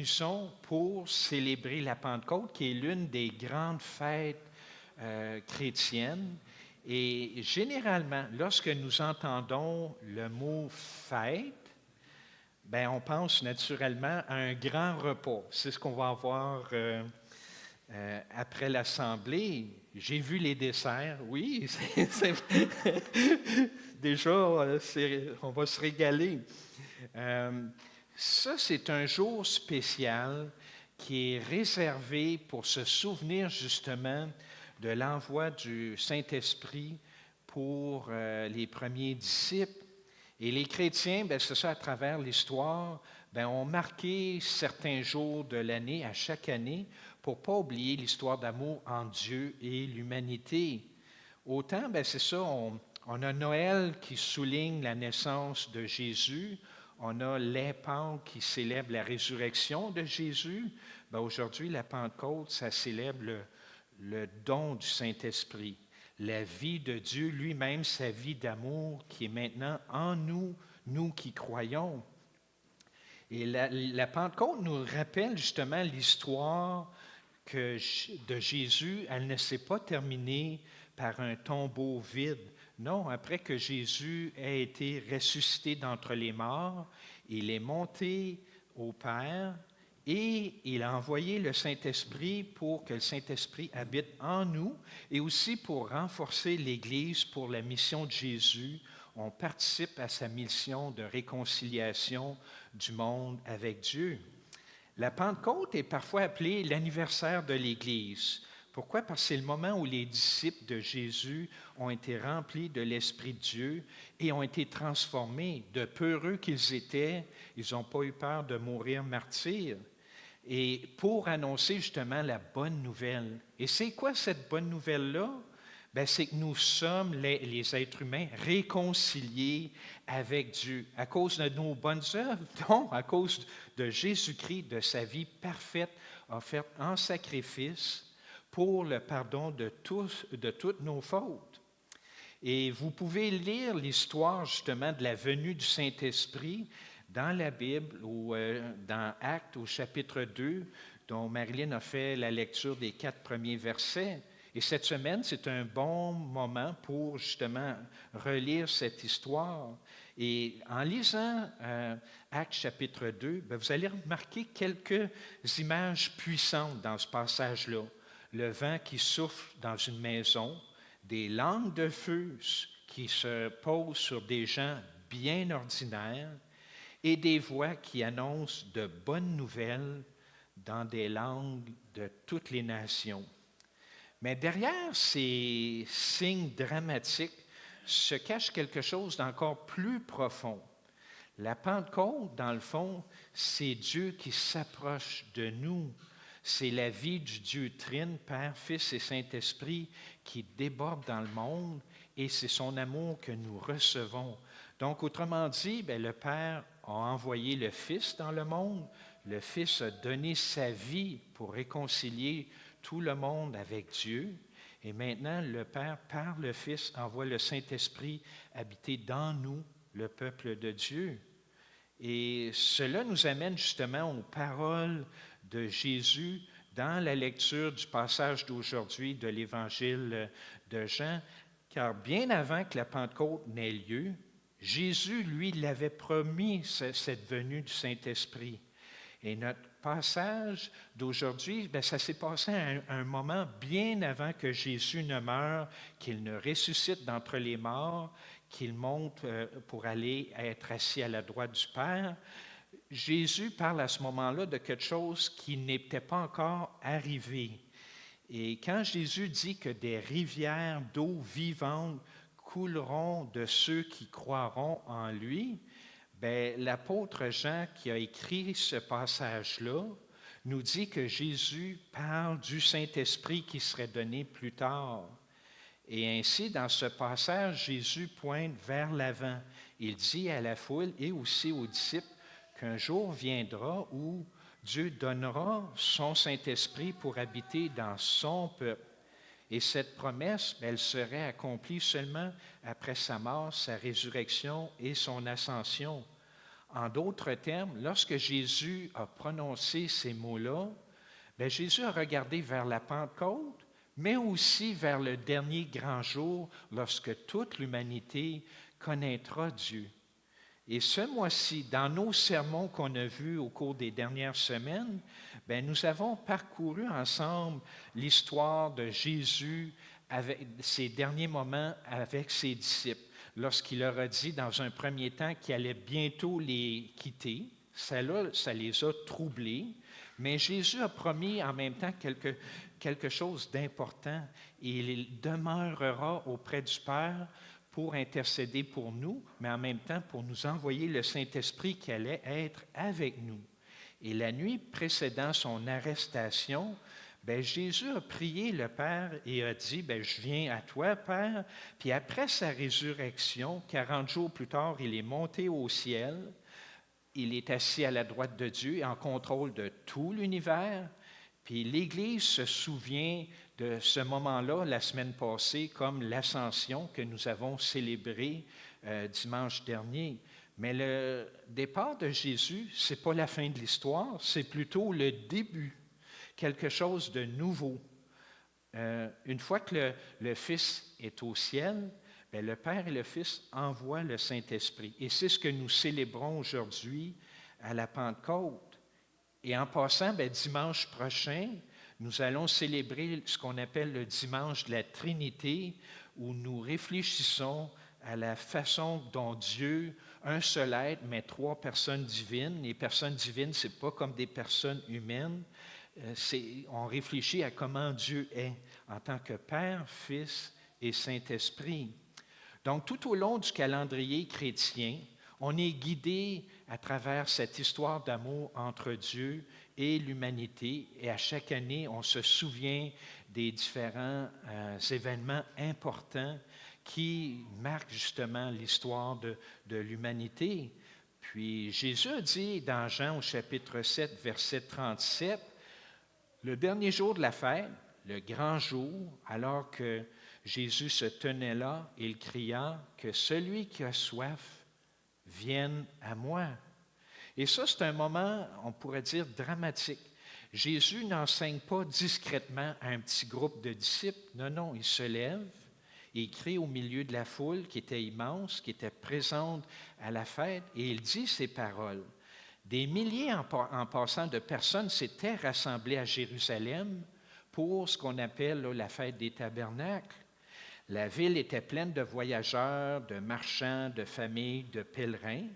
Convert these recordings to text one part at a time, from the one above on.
réunissons pour célébrer la Pentecôte, qui est l'une des grandes fêtes chrétiennes. Et généralement, lorsque nous entendons le mot fête, ben, on pense naturellement à un grand repas. C'est ce qu'on va avoir après l'Assemblée. J'ai vu les desserts, oui. Déjà, on va se régaler. Ça, c'est un jour spécial qui est réservé pour se souvenir justement de l'envoi du Saint-Esprit pour les premiers disciples. Et les chrétiens, bien, c'est ça, à travers l'histoire, bien, ont marqué certains jours de l'année, à chaque année, pour ne pas oublier l'histoire d'amour entre Dieu et l'humanité. Autant, bien, c'est ça, on a Noël qui souligne la naissance de Jésus, on a les Pâques qui célèbre la résurrection de Jésus. Bien, aujourd'hui, la Pentecôte, ça célèbre le don du Saint-Esprit. La vie de Dieu lui-même, sa vie d'amour qui est maintenant en nous, nous qui croyons. Et la Pentecôte nous rappelle justement l'histoire de Jésus. Elle ne s'est pas terminée par un tombeau vide. Non, après que Jésus ait été ressuscité d'entre les morts, il est monté au Père et il a envoyé le Saint-Esprit pour que le Saint-Esprit habite en nous et aussi pour renforcer l'Église pour la mission de Jésus. On participe à sa mission de réconciliation du monde avec Dieu. La Pentecôte est parfois appelée l'anniversaire de l'Église. Pourquoi? Parce que c'est le moment où les disciples de Jésus ont été remplis de l'Esprit de Dieu et ont été transformés. De peureux qu'ils étaient, ils n'ont pas eu peur de mourir martyrs. Et pour annoncer justement la bonne nouvelle. Et c'est quoi cette bonne nouvelle-là? Bien, c'est que nous sommes, les êtres humains, réconciliés avec Dieu. À cause de nos bonnes œuvres? Non, à cause de Jésus-Christ, de sa vie parfaite, offerte en sacrifice pour le pardon de toutes nos fautes. Et vous pouvez lire l'histoire justement de la venue du Saint-Esprit dans la Bible ou dans Actes au chapitre 2, dont Marilyn a fait la lecture des 4 premiers versets. Et cette semaine, c'est un bon moment pour justement relire cette histoire. Et en lisant Actes chapitre 2, bien, vous allez remarquer quelques images puissantes dans ce passage-là. Le vent qui souffle dans une maison, des langues de feu qui se posent sur des gens bien ordinaires et des voix qui annoncent de bonnes nouvelles dans des langues de toutes les nations. Mais derrière ces signes dramatiques se cache quelque chose d'encore plus profond. La Pentecôte, dans le fond, c'est Dieu qui s'approche de nous. C'est la vie du Dieu Trine, Père, Fils et Saint-Esprit qui déborde dans le monde et c'est son amour que nous recevons. Donc, autrement dit, bien, le Père a envoyé le Fils dans le monde. Le Fils a donné sa vie pour réconcilier tout le monde avec Dieu. Et maintenant, le Père, par le Fils, envoie le Saint-Esprit habiter dans nous, le peuple de Dieu. Et cela nous amène justement aux paroles de Jésus dans la lecture du passage d'aujourd'hui de l'Évangile de Jean, car bien avant que la Pentecôte n'ait lieu, Jésus, lui, l'avait promis cette venue du Saint-Esprit. Et notre passage d'aujourd'hui, bien, ça s'est passé à un moment bien avant que Jésus ne meure, qu'il ne ressuscite d'entre les morts, qu'il monte pour aller être assis à la droite du Père. Jésus parle à ce moment-là de quelque chose qui n'était pas encore arrivé. Et quand Jésus dit que des rivières d'eau vivante couleront de ceux qui croiront en lui, bien, l'apôtre Jean qui a écrit ce passage-là nous dit que Jésus parle du Saint-Esprit qui serait donné plus tard. Et ainsi, dans ce passage, Jésus pointe vers l'avant. Il dit à la foule et aussi aux disciples qu'un jour viendra où Dieu donnera son Saint-Esprit pour habiter dans son peuple. Et cette promesse, elle serait accomplie seulement après sa mort, sa résurrection et son ascension. En d'autres termes, lorsque Jésus a prononcé ces mots-là, bien, Jésus a regardé vers la Pentecôte, mais aussi vers le dernier grand jour, lorsque toute l'humanité connaîtra Dieu. Et ce mois-ci, dans nos sermons qu'on a vus au cours des dernières semaines, bien, nous avons parcouru ensemble l'histoire de Jésus avec ses derniers moments avec ses disciples, lorsqu'il leur a dit dans un premier temps qu'il allait bientôt les quitter. Ça les a troublés, mais Jésus a promis en même temps quelque chose d'important. Il demeurera auprès du Père pour intercéder pour nous, mais en même temps pour nous envoyer le Saint-Esprit qui allait être avec nous. Et la nuit précédant son arrestation, bien, Jésus a prié le Père et a dit, bien, je viens à toi, Père. Puis après sa résurrection, 40 jours plus tard, il est monté au ciel. Il est assis à la droite de Dieu et en contrôle de tout l'univers. Puis l'Église se souvient de ce moment-là, la semaine passée, comme l'ascension que nous avons célébrée dimanche dernier. Mais le départ de Jésus, ce n'est pas la fin de l'histoire, c'est plutôt le début, quelque chose de nouveau. Une fois que le Fils est au ciel, bien, le Père et le Fils envoient le Saint-Esprit. Et c'est ce que nous célébrons aujourd'hui à la Pentecôte. Et en passant, bien, dimanche prochain, nous allons célébrer ce qu'on appelle le dimanche de la Trinité, où nous réfléchissons à la façon dont Dieu, un seul être, mais trois personnes divines. Les personnes divines, ce n'est pas comme des personnes humaines. On réfléchit à comment Dieu est en tant que Père, Fils et Saint-Esprit. Donc, tout au long du calendrier chrétien, on est guidé à travers cette histoire d'amour entre Dieu et l'humanité. Et à chaque année, on se souvient des différents événements importants qui marquent justement l'histoire de l'humanité. Puis Jésus a dit dans Jean au chapitre 7, verset 37, le dernier jour de la fête, le grand jour, alors que Jésus se tenait là, il cria que celui qui a soif vienne à moi. Et ça, c'est un moment, on pourrait dire, dramatique. Jésus n'enseigne pas discrètement à un petit groupe de disciples. Non, non, il se lève et il crie au milieu de la foule qui était immense, qui était présente à la fête, et il dit ces paroles. Des milliers en passant de personnes s'étaient rassemblées à Jérusalem pour ce qu'on appelle là, la fête des tabernacles. La ville était pleine de voyageurs, de marchands, de familles, de pèlerins.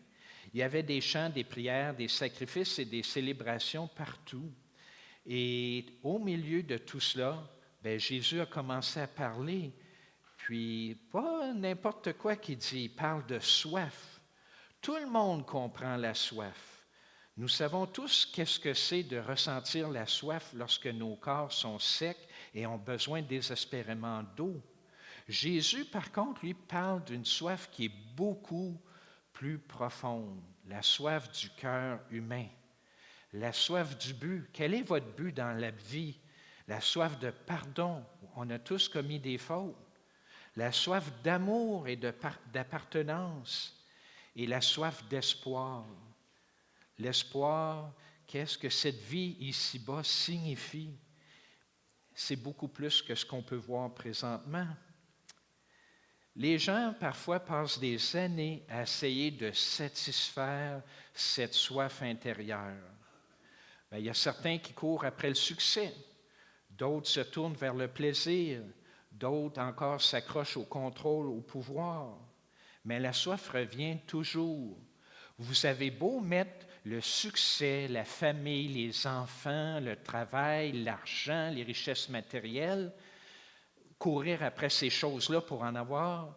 Il y avait des chants, des prières, des sacrifices et des célébrations partout. Et au milieu de tout cela, bien, Jésus a commencé à parler. Puis, pas n'importe quoi qu'il dit, il parle de soif. Tout le monde comprend la soif. Nous savons tous qu'est-ce que c'est de ressentir la soif lorsque nos corps sont secs et ont besoin désespérément d'eau. Jésus, par contre, lui, parle d'une soif qui est beaucoup plus profonde, la soif du cœur humain, la soif du but. Quel est votre but dans la vie? La soif de pardon. On a tous commis des fautes. La soif d'amour et d'appartenance. Et la soif d'espoir. L'espoir, qu'est-ce que cette vie ici-bas signifie? C'est beaucoup plus que ce qu'on peut voir présentement. Les gens, parfois, passent des années à essayer de satisfaire cette soif intérieure. Bien, il y a certains qui courent après le succès, d'autres se tournent vers le plaisir, d'autres encore s'accrochent au contrôle, au pouvoir. Mais la soif revient toujours. Vous avez beau mettre le succès, la famille, les enfants, le travail, l'argent, les richesses matérielles, courir après ces choses-là pour en avoir,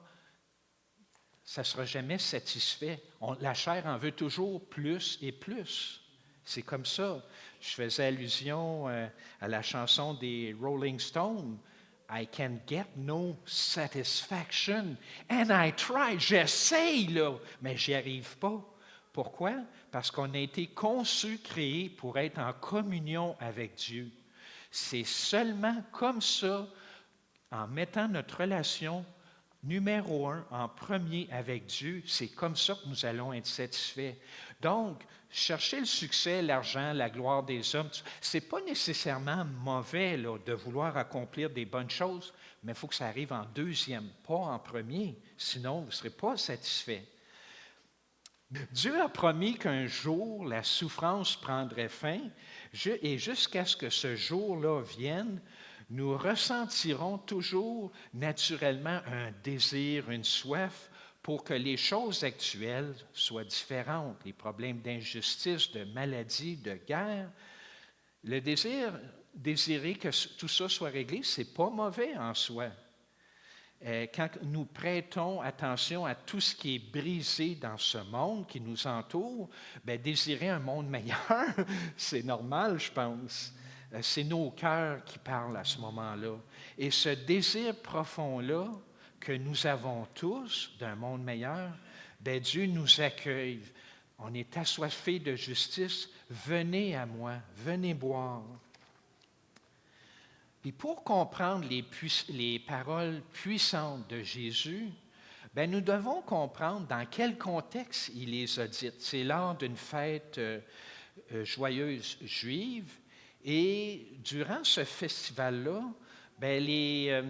ça ne sera jamais satisfait. La chair en veut toujours plus et plus. C'est comme ça. Je faisais allusion à la chanson des Rolling Stones. I can get no satisfaction. And I try. J'essaye, là, mais j'y arrive pas. Pourquoi? Parce qu'on a été conçus, créés pour être en communion avec Dieu. C'est seulement comme ça, en mettant notre relation numéro un, en premier avec Dieu, c'est comme ça que nous allons être satisfaits. Donc, chercher le succès, l'argent, la gloire des hommes, ce n'est pas nécessairement mauvais là, de vouloir accomplir des bonnes choses, mais il faut que ça arrive en deuxième, pas en premier, sinon vous ne serez pas satisfait. Dieu a promis qu'un jour, la souffrance prendrait fin, et jusqu'à ce que ce jour-là vienne, nous ressentirons toujours naturellement un désir, une soif pour que les choses actuelles soient différentes, les problèmes d'injustice, de maladie, de guerre. Le désirer que tout ça soit réglé, ce n'est pas mauvais en soi. Quand nous prêtons attention à tout ce qui est brisé dans ce monde qui nous entoure, bien, désirer un monde meilleur, c'est normal, je pense. C'est nos cœurs qui parlent à ce moment-là. Et ce désir profond-là que nous avons tous d'un monde meilleur, bien, Dieu nous accueille. On est assoiffés de justice. Venez à moi, venez boire. Et pour comprendre les paroles puissantes de Jésus, bien, nous devons comprendre dans quel contexte il les a dites. C'est lors d'une fête joyeuse juive. Et durant ce festival-là, bien, les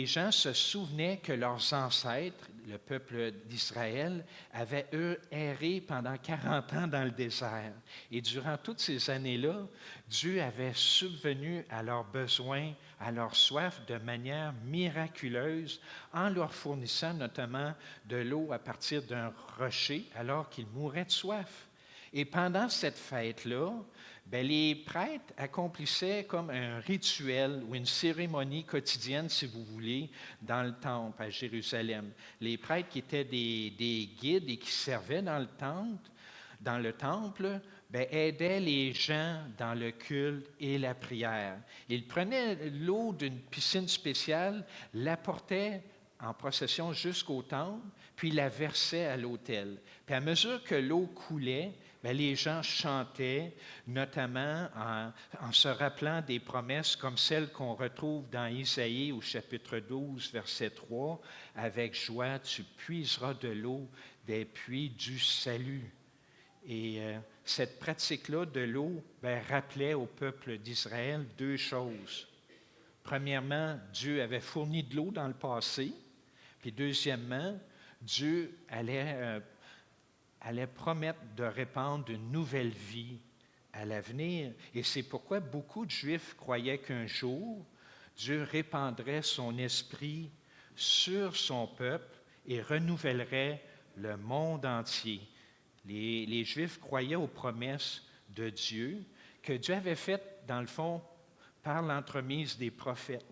gens se souvenaient que leurs ancêtres, le peuple d'Israël, avaient, eux, erré pendant 40 ans dans le désert. Et durant toutes ces années-là, Dieu avait subvenu à leurs besoins, à leur soif de manière miraculeuse, en leur fournissant notamment de l'eau à partir d'un rocher alors qu'ils mouraient de soif. Et pendant cette fête-là, bien, les prêtres accomplissaient comme un rituel ou une cérémonie quotidienne, si vous voulez, dans le temple à Jérusalem. Les prêtres qui étaient des guides et qui servaient dans le temple, bien, aidaient les gens dans le culte et la prière. Ils prenaient l'eau d'une piscine spéciale, l'apportaient en procession jusqu'au temple, puis la versaient à l'autel. Puis à mesure que l'eau coulait, bien, les gens chantaient, notamment en se rappelant des promesses comme celles qu'on retrouve dans Isaïe au chapitre 12, verset 3, « Avec joie, tu puiseras de l'eau des puits du salut ». Et cette pratique-là de l'eau bien, rappelait au peuple d'Israël deux choses. Premièrement, Dieu avait fourni de l'eau dans le passé. Puis deuxièmement, Dieu allait promettre de répandre une nouvelle vie à l'avenir. Et c'est pourquoi beaucoup de Juifs croyaient qu'un jour, Dieu répandrait son esprit sur son peuple et renouvellerait le monde entier. Les Juifs croyaient aux promesses de Dieu que Dieu avait faites, dans le fond, par l'entremise des prophètes.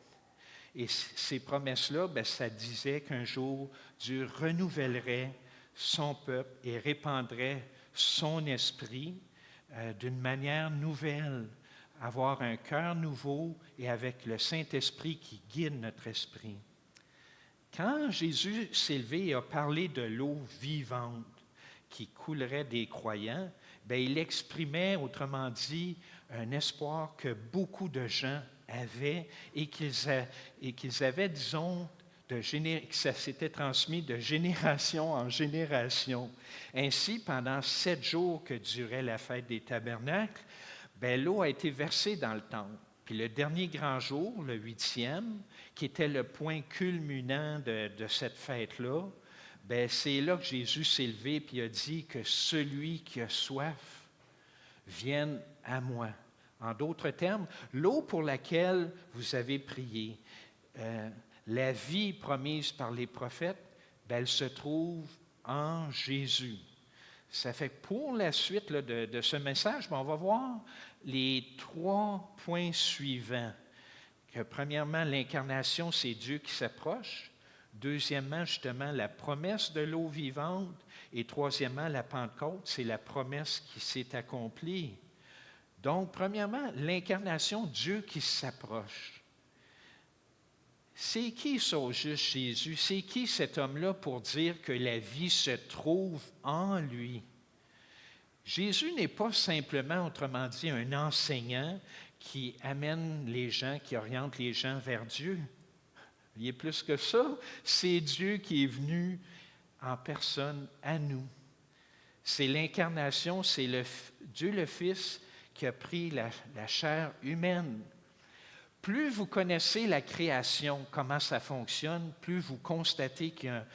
Et ces promesses-là, bien, ça disait qu'un jour, Dieu renouvellerait son peuple et répandrait son esprit d'une manière nouvelle, avoir un cœur nouveau et avec le Saint-Esprit qui guide notre esprit. Quand Jésus s'est levé et a parlé de l'eau vivante qui coulerait des croyants, bien, il exprimait, autrement dit, un espoir que beaucoup de gens avaient et qu'ils avaient, disons, que ça s'était transmis de génération en génération. Ainsi, pendant 7 jours que durait la fête des tabernacles, bien, l'eau a été versée dans le temple. Puis le dernier grand jour, le 8e, qui était le point culminant de cette fête-là, bien, c'est là que Jésus s'est levé et a dit que celui qui a soif vienne à moi. En d'autres termes, l'eau pour laquelle vous avez prié, la vie promise par les prophètes, bien, elle se trouve en Jésus. Ça fait que pour la suite là, de ce message, bien, on va voir les 3 points suivants. Que, premièrement, l'incarnation, c'est Dieu qui s'approche. Deuxièmement, justement, la promesse de l'eau vivante. Et troisièmement, la Pentecôte, c'est la promesse qui s'est accomplie. Donc, premièrement, l'incarnation, Dieu qui s'approche. C'est qui ça au juste Jésus? C'est qui cet homme-là pour dire que la vie se trouve en lui? Jésus n'est pas simplement, autrement dit, un enseignant qui amène les gens, qui oriente les gens vers Dieu. Il est plus que ça. C'est Dieu qui est venu en personne à nous. C'est l'incarnation, c'est Dieu le Fils qui a pris la chair humaine. Plus vous connaissez la création, comment ça fonctionne, plus vous constatez qu'il y a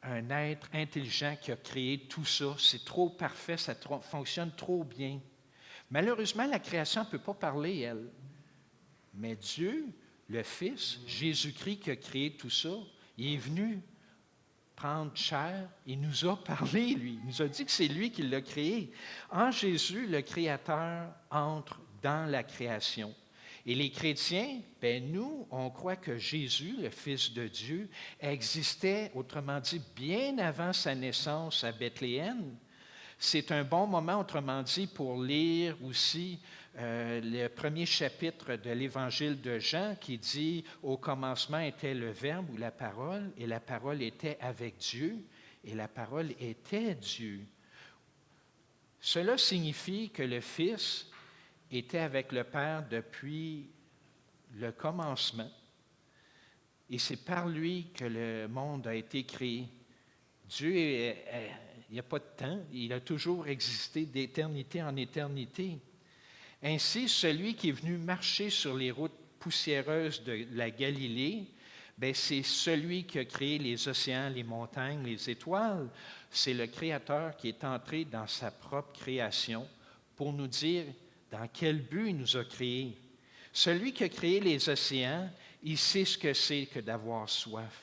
un être intelligent qui a créé tout ça. C'est trop parfait, ça fonctionne trop bien. Malheureusement, la création ne peut pas parler, elle. Mais Dieu, le Fils, Jésus-Christ qui a créé tout ça, il est venu prendre chair, il nous a parlé, lui. Il nous a dit que c'est lui qui l'a créé. En Jésus, le Créateur entre dans la création. Et les chrétiens, nous, on croit que Jésus, le Fils de Dieu, existait, autrement dit, bien avant sa naissance à Bethléem. C'est un bon moment, autrement dit, pour lire aussi le premier chapitre de l'Évangile de Jean qui dit « Au commencement était le Verbe ou la parole, et la parole était avec Dieu, et la parole était Dieu. » Cela signifie que le Fils était avec le Père depuis le commencement, et c'est par lui que le monde a été créé. Dieu, il n'y a pas de temps, il a toujours existé d'éternité en éternité. Ainsi, celui qui est venu marcher sur les routes poussiéreuses de la Galilée, c'est celui qui a créé les océans, les montagnes, les étoiles. C'est le Créateur qui est entré dans sa propre création pour nous dire dans quel but il nous a créés. Celui qui a créé les océans, il sait ce que c'est que d'avoir soif.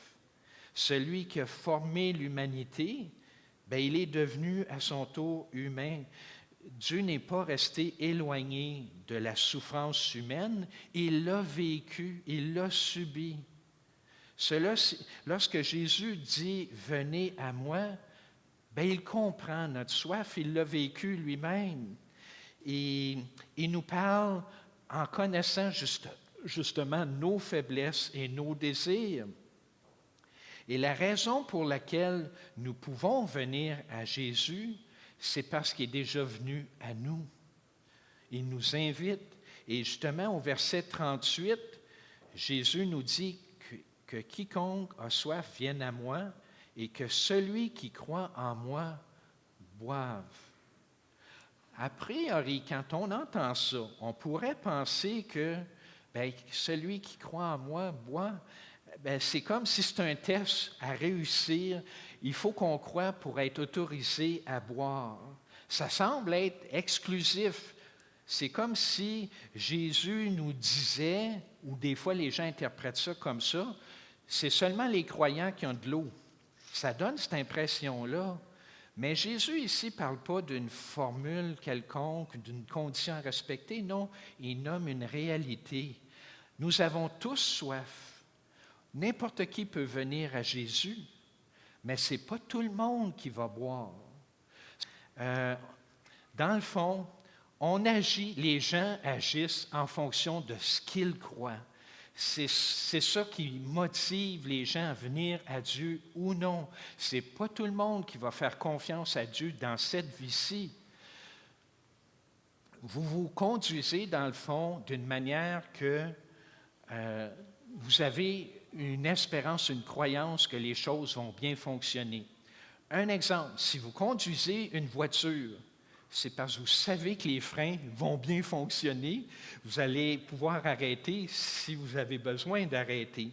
Celui qui a formé l'humanité, il est devenu à son tour humain. Dieu n'est pas resté éloigné de la souffrance humaine, il l'a vécu, il l'a subi. Lorsque Jésus dit « Venez à moi », il comprend notre soif, il l'a vécu lui-même. Et il nous parle en connaissant justement nos faiblesses et nos désirs. Et la raison pour laquelle nous pouvons venir à Jésus, c'est parce qu'il est déjà venu à nous. Il nous invite. Et justement, au verset 38, Jésus nous dit que quiconque a soif vienne à moi et que celui qui croit en moi boive. A priori, quand on entend ça, on pourrait penser que celui qui croit en moi boit. C'est comme si c'est un test à réussir. Il faut qu'on croie pour être autorisé à boire. Ça semble être exclusif. C'est comme si Jésus nous disait, ou des fois les gens interprètent ça comme ça, c'est seulement les croyants qui ont de l'eau. Ça donne cette impression-là. Mais Jésus ici ne parle pas d'une formule quelconque, d'une condition à respecter. Non, il nomme une réalité. Nous avons tous soif. N'importe qui peut venir à Jésus, mais ce n'est pas tout le monde qui va boire. Dans le fond, les gens agissent en fonction de ce qu'ils croient. C'est ça qui motive les gens à venir à Dieu ou non. Ce n'est pas tout le monde qui va faire confiance à Dieu dans cette vie-ci. Vous vous conduisez, dans le fond, d'une manière que vous avez une espérance, une croyance que les choses vont bien fonctionner. Un exemple, si vous conduisez une voiture, c'est parce que vous savez que les freins vont bien fonctionner. Vous allez pouvoir arrêter si vous avez besoin d'arrêter.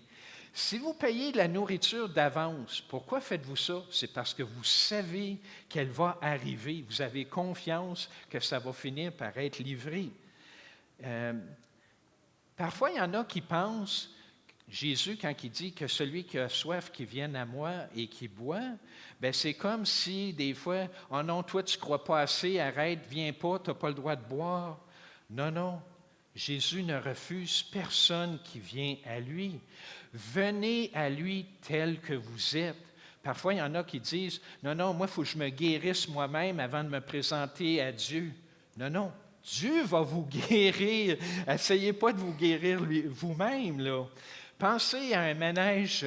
Si vous payez de la nourriture d'avance, pourquoi faites-vous ça? C'est parce que vous savez qu'elle va arriver. Vous avez confiance que ça va finir par être livré. Parfois, il y en a qui pensent, Jésus, quand il dit que celui qui a soif, qui vienne à moi et qui boit, c'est comme si des fois, « Oh non, toi, tu ne crois pas assez, arrête, viens pas, tu n'as pas le droit de boire. » Non, non, Jésus ne refuse personne qui vient à lui. Venez à lui tel que vous êtes. Parfois, il y en a qui disent, « Non, non, moi, il faut que je me guérisse moi-même avant de me présenter à Dieu. » Non, non, Dieu va vous guérir. Essayez pas de vous guérir vous-même, là. Pensez à un manège,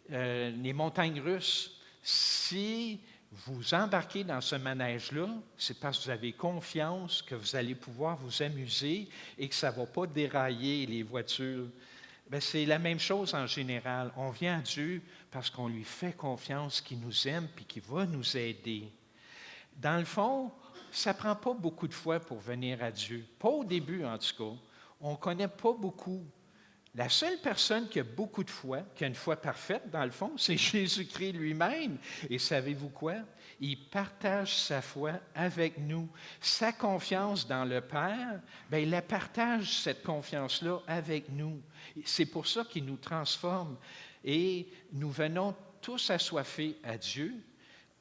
les montagnes russes. Si vous embarquez dans ce manège-là, c'est parce que vous avez confiance que vous allez pouvoir vous amuser et que ça ne va pas dérailler les voitures. Bien, c'est la même chose en général. On vient à Dieu parce qu'on lui fait confiance, qu'il nous aime et qu'il va nous aider. Dans le fond, ça ne prend pas beaucoup de foi pour venir à Dieu. Pas au début, en tout cas. On ne connaît pas beaucoup. La seule personne qui a beaucoup de foi, qui a une foi parfaite, dans le fond, c'est Jésus-Christ lui-même. Et savez-vous quoi? Il partage sa foi avec nous. Sa confiance dans le Père, bien, il la partage, cette confiance-là, avec nous. C'est pour ça qu'il nous transforme. Et nous venons tous assoiffés à Dieu.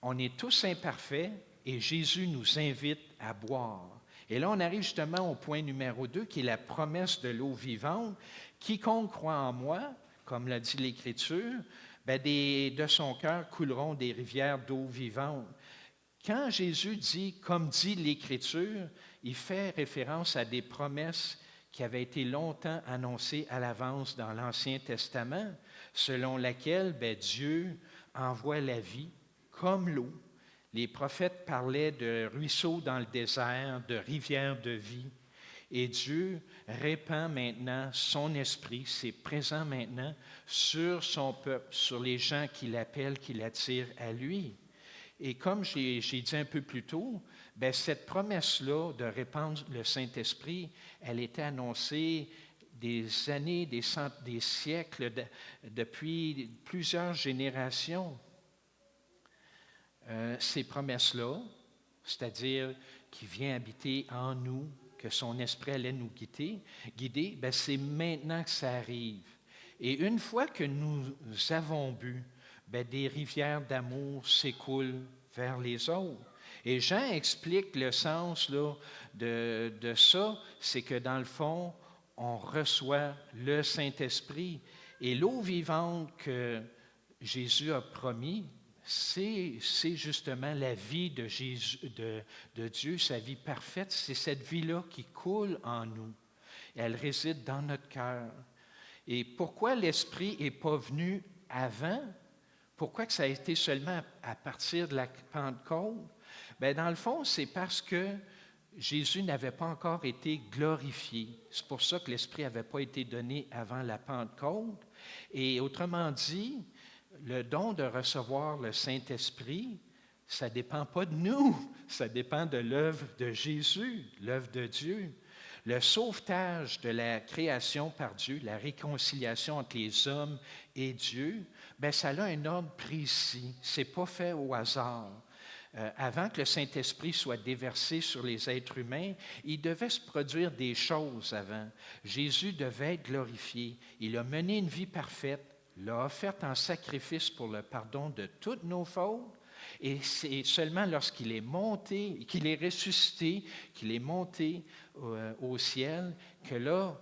On est tous imparfaits et Jésus nous invite à boire. Et là, on arrive justement au point numéro 2, qui est la promesse de l'eau vivante. Quiconque croit en moi, comme l'a dit l'Écriture, bien, de son cœur couleront des rivières d'eau vivante. Quand Jésus dit, comme dit l'Écriture, il fait référence à des promesses qui avaient été longtemps annoncées à l'avance dans l'Ancien Testament, selon laquelle bien, Dieu envoie la vie comme l'eau. Les prophètes parlaient de ruisseaux dans le désert, de rivières de vie. Et Dieu répand maintenant son esprit, c'est présent maintenant, sur son peuple, sur les gens qui l'appellent, qui l'attirent à lui. Et comme j'ai dit un peu plus tôt, bien, cette promesse-là de répandre le Saint-Esprit, elle était annoncée des années, des siècles, depuis plusieurs générations. Ces promesses-là, c'est-à-dire qu'il vient habiter en nous, que son esprit allait nous guider, bien, c'est maintenant que ça arrive. Et une fois que nous avons bu, bien, des rivières d'amour s'écoulent vers les autres. Et Jean explique le sens là, de ça, c'est que dans le fond, on reçoit le Saint-Esprit. Et l'eau vivante que Jésus a promis, c'est justement la vie de Dieu, sa vie parfaite. C'est cette vie-là qui coule en nous. Elle réside dans notre cœur. Et pourquoi l'Esprit n'est pas venu avant? Pourquoi que ça a été seulement à partir de la Pentecôte? Bien, dans le fond, c'est parce que Jésus n'avait pas encore été glorifié. C'est pour ça que l'Esprit n'avait pas été donné avant la Pentecôte. Et autrement dit, le don de recevoir le Saint-Esprit, ça ne dépend pas de nous, ça dépend de l'œuvre de Jésus, l'œuvre de Dieu. Le sauvetage de la création par Dieu, la réconciliation entre les hommes et Dieu, bien, ça a un ordre précis. Ce n'est pas fait au hasard. Avant que le Saint-Esprit soit déversé sur les êtres humains, il devait se produire des choses avant. Jésus devait être glorifié. Il a mené une vie parfaite, l'a offerte en sacrifice pour le pardon de toutes nos fautes. Et c'est seulement lorsqu'il est monté, qu'il est ressuscité, qu'il est monté au ciel, que là,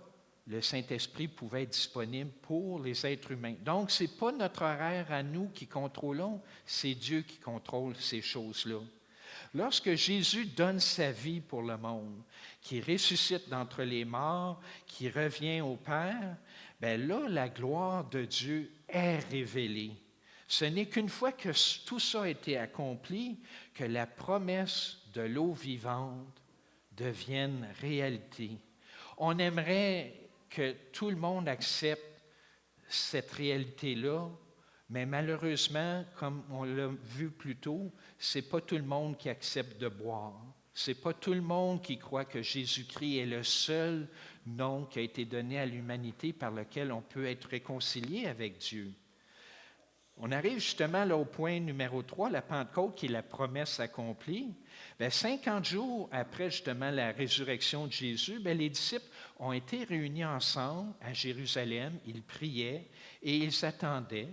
le Saint-Esprit pouvait être disponible pour les êtres humains. Donc, ce n'est pas notre horaire à nous qui contrôlons, c'est Dieu qui contrôle ces choses-là. Lorsque Jésus donne sa vie pour le monde, qui ressuscite d'entre les morts, qui revient au Père, bien là, la gloire de Dieu est révélée. Ce n'est qu'une fois que tout ça a été accompli que la promesse de l'eau vivante devienne réalité. On aimerait que tout le monde accepte cette réalité-là, mais malheureusement, comme on l'a vu plus tôt, ce n'est pas tout le monde qui accepte de boire. Ce n'est pas tout le monde qui croit que Jésus-Christ est le seul nom qui a été donné à l'humanité par lequel on peut être réconcilié avec Dieu. On arrive justement là au point numéro 3, la Pentecôte, qui est la promesse accomplie. Bien, 50 jours après justement la résurrection de Jésus, bien, les disciples ont été réunis ensemble à Jérusalem, ils priaient et ils attendaient.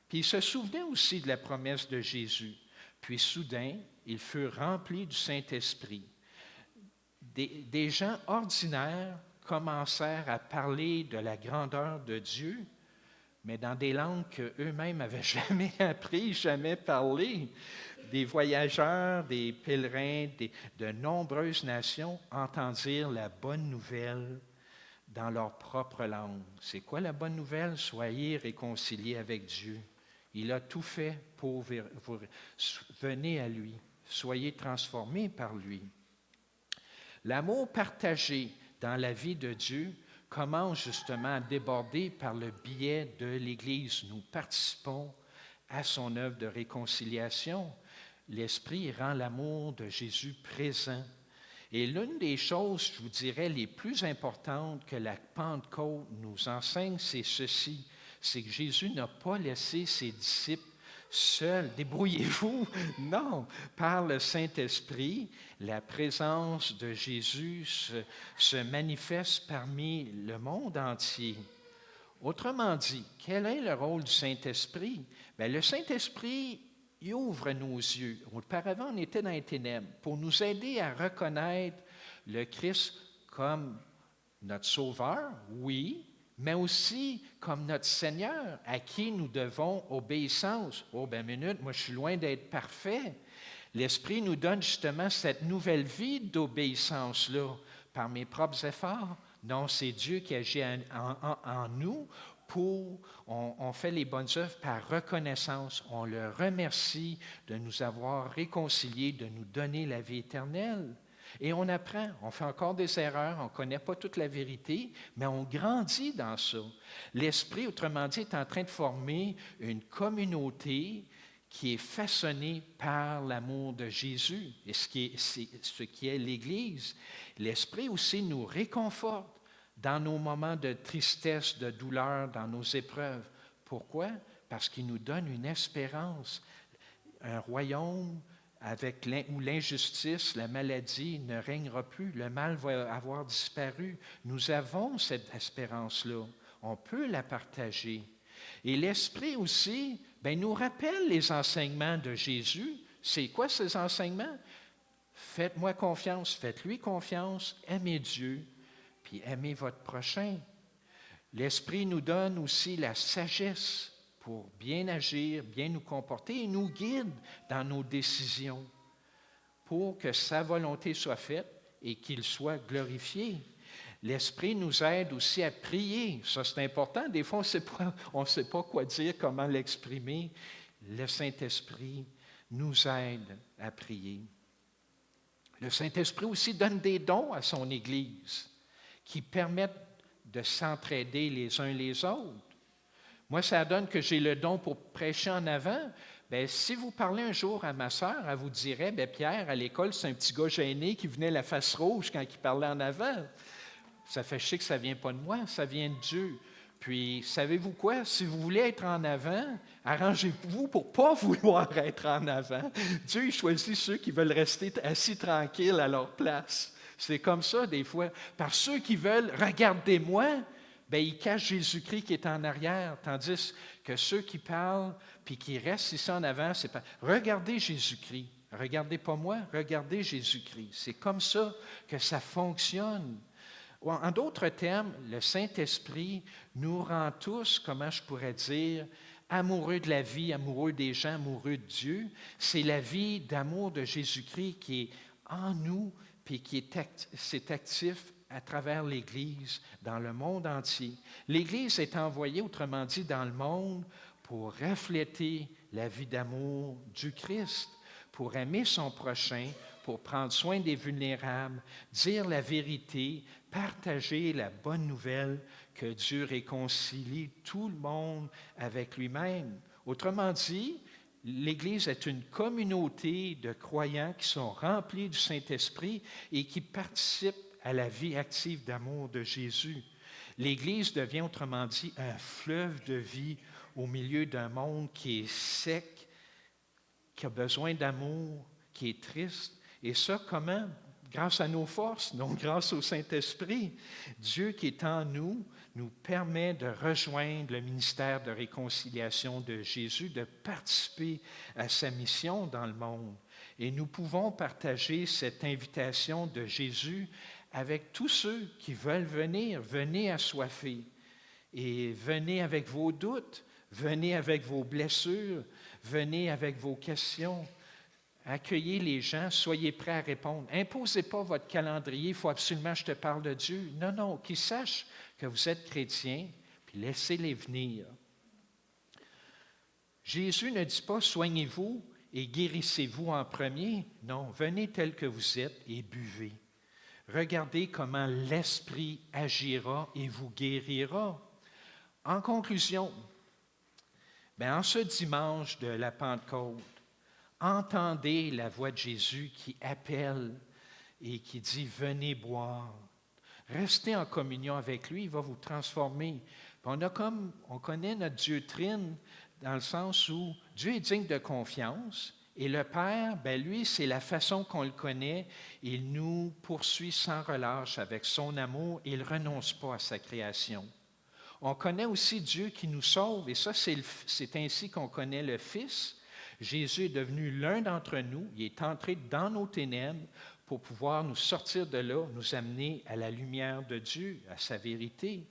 Puis ils se souvenaient aussi de la promesse de Jésus. Puis soudain, ils furent remplis du Saint-Esprit. Des gens ordinaires commencèrent à parler de la grandeur de Dieu, mais dans des langues qu'eux-mêmes n'avaient jamais appris, jamais parlé. Des voyageurs, des pèlerins, de nombreuses nations entendirent la bonne nouvelle dans leur propre langue. C'est quoi la bonne nouvelle? Soyez réconciliés avec Dieu. Il a tout fait pour vous. Venez à lui. Soyez transformés par lui. L'amour partagé dans la vie de Dieu commence justement à déborder par le biais de l'Église. Nous participons à son œuvre de réconciliation. L'Esprit rend l'amour de Jésus présent. Et l'une des choses, je vous dirais, les plus importantes que la Pentecôte nous enseigne, c'est ceci, c'est que Jésus n'a pas laissé ses disciples seuls. Débrouillez-vous. Non, par le Saint-Esprit, la présence de Jésus se manifeste parmi le monde entier. Autrement dit, quel est le rôle du Saint-Esprit? Bien, le Saint-Esprit, il ouvre nos yeux. Auparavant, on était dans les ténèbres pour nous aider à reconnaître le Christ comme notre Sauveur, oui, mais aussi comme notre Seigneur, à qui nous devons obéissance. Oh, ben minute, moi je suis loin d'être parfait. L'Esprit nous donne justement cette nouvelle vie d'obéissance-là par mes propres efforts. Non, c'est Dieu qui agit en nous on fait les bonnes œuvres par reconnaissance. On le remercie de nous avoir réconciliés, de nous donner la vie éternelle. Et on apprend, on fait encore des erreurs, on ne connaît pas toute la vérité, mais on grandit dans ça. L'Esprit, autrement dit, est en train de former une communauté qui est façonnée par l'amour de Jésus, et ce qui est l'Église. L'Esprit aussi nous réconforte dans nos moments de tristesse, de douleur, dans nos épreuves. Pourquoi? Parce qu'il nous donne une espérance, un royaume où l'injustice, la maladie ne régnera plus, le mal va avoir disparu. Nous avons cette espérance-là. On peut la partager. Et l'Esprit aussi nous rappelle les enseignements de Jésus. C'est quoi ces enseignements? Faites-moi confiance, faites-lui confiance, aimez Dieu, puis aimez votre prochain. L'Esprit nous donne aussi la sagesse pour bien agir, bien nous comporter et nous guide dans nos décisions pour que sa volonté soit faite et qu'il soit glorifié. L'Esprit nous aide aussi à prier. Ça, c'est important. Des fois, on ne sait pas quoi dire, comment l'exprimer. Le Saint-Esprit nous aide à prier. Le Saint-Esprit aussi donne des dons à son Église qui permettent de s'entraider les uns les autres. Moi, ça donne que j'ai le don pour prêcher en avant. Bien, si vous parlez un jour à ma sœur, elle vous dirait, bien, Pierre, à l'école, c'est un petit gars gêné qui venait la face rouge quand il parlait en avant. Ça fait chier que ça ne vient pas de moi, ça vient de Dieu. Puis, savez-vous quoi? Si vous voulez être en avant, arrangez-vous pour ne pas vouloir être en avant. Dieu il choisit ceux qui veulent rester assis tranquilles à leur place. C'est comme ça, des fois. Par ceux qui veulent « regardez-moi », bien, ils cachent Jésus-Christ qui est en arrière, tandis que ceux qui parlent puis qui restent ici en avant, c'est pas « regardez Jésus-Christ ». Regardez pas moi, regardez Jésus-Christ. C'est comme ça que ça fonctionne. En d'autres termes, le Saint-Esprit nous rend tous, comment je pourrais dire, amoureux de la vie, amoureux des gens, amoureux de Dieu. C'est la vie d'amour de Jésus-Christ qui est en nous, puis qui est actif à travers l'Église, dans le monde entier. L'Église est envoyée, autrement dit, dans le monde pour refléter la vie d'amour du Christ, pour aimer son prochain, pour prendre soin des vulnérables, dire la vérité, partager la bonne nouvelle que Dieu réconcilie tout le monde avec lui-même. Autrement dit, l'Église est une communauté de croyants qui sont remplis du Saint-Esprit et qui participent à la vie active d'amour de Jésus. L'Église devient, autrement dit, un fleuve de vie au milieu d'un monde qui est sec, qui a besoin d'amour, qui est triste. Et ça, comment? Grâce à nos forces, non grâce au Saint-Esprit. Dieu qui est en nous nous permet de rejoindre le ministère de réconciliation de Jésus, de participer à sa mission dans le monde. Et nous pouvons partager cette invitation de Jésus avec tous ceux qui veulent venir. Venez assoiffés et venez avec vos doutes, venez avec vos blessures, venez avec vos questions. Accueillez les gens, soyez prêts à répondre. Imposez pas votre calendrier, il faut absolument que je te parle de Dieu. Non, non, qu'ils sachent que vous êtes chrétiens, puis laissez-les venir. Jésus ne dit pas « soignez-vous et guérissez-vous en premier ». Non, venez tel que vous êtes et buvez. Regardez comment l'Esprit agira et vous guérira. En conclusion, en ce dimanche de la Pentecôte, entendez la voix de Jésus qui appelle et qui dit « Venez boire ». Restez en communion avec lui, il va vous transformer. Puis on connaît notre Dieu trine dans le sens où Dieu est digne de confiance et le Père, lui, c'est la façon qu'on le connaît. Il nous poursuit sans relâche avec son amour et il ne renonce pas à sa création. On connaît aussi Dieu qui nous sauve et ça, c'est ainsi qu'on connaît le Fils. Jésus est devenu l'un d'entre nous, il est entré dans nos ténèbres pour pouvoir nous sortir de là, nous amener à la lumière de Dieu, à sa vérité.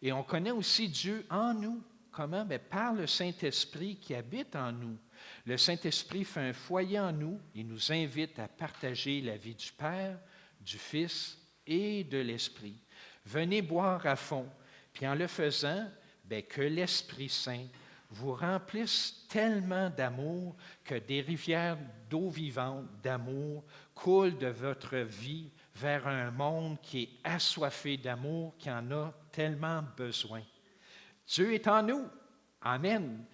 Et on connaît aussi Dieu en nous. Comment? Par le Saint-Esprit qui habite en nous. Le Saint-Esprit fait un foyer en nous. Il nous invite à partager la vie du Père, du Fils et de l'Esprit. Venez boire à fond. Puis en le faisant, que l'Esprit Saint vous remplisse tellement d'amour que des rivières d'eau vivante, d'amour, coulent de votre vie vers un monde qui est assoiffé d'amour, qui en a tellement besoin. Dieu est en nous. Amen.